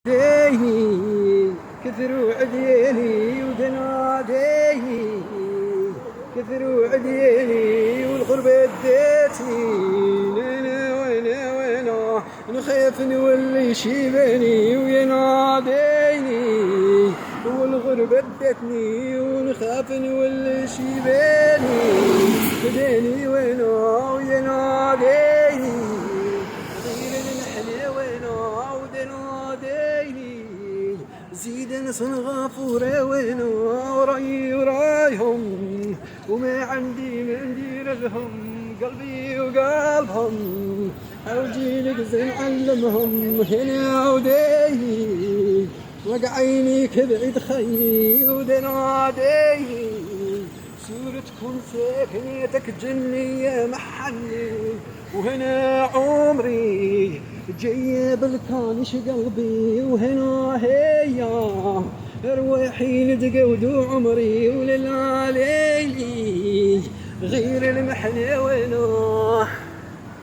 ديني كثروا عديني ودناديني كثروا عديني والغربة ديتني وانا نخاف نولي يشيبني ويناديني والغربة دتني ونخاف نولي يشيبني ديني وانا ويناديني غير الحلا وانا ودناديني زيد نصن غفورة وانا ورايهم وما عندي من دير لهم قلبي وقلبهم أوجيلك زين علمهم هنا وديني وقعيني كبعد خيي ودناديني صورتكم ساكنتك جنية محلي وهنا عمري جاية بالكانش قلبي وهنا هي روحي لتقود عمري وللالي غير المحنة وينه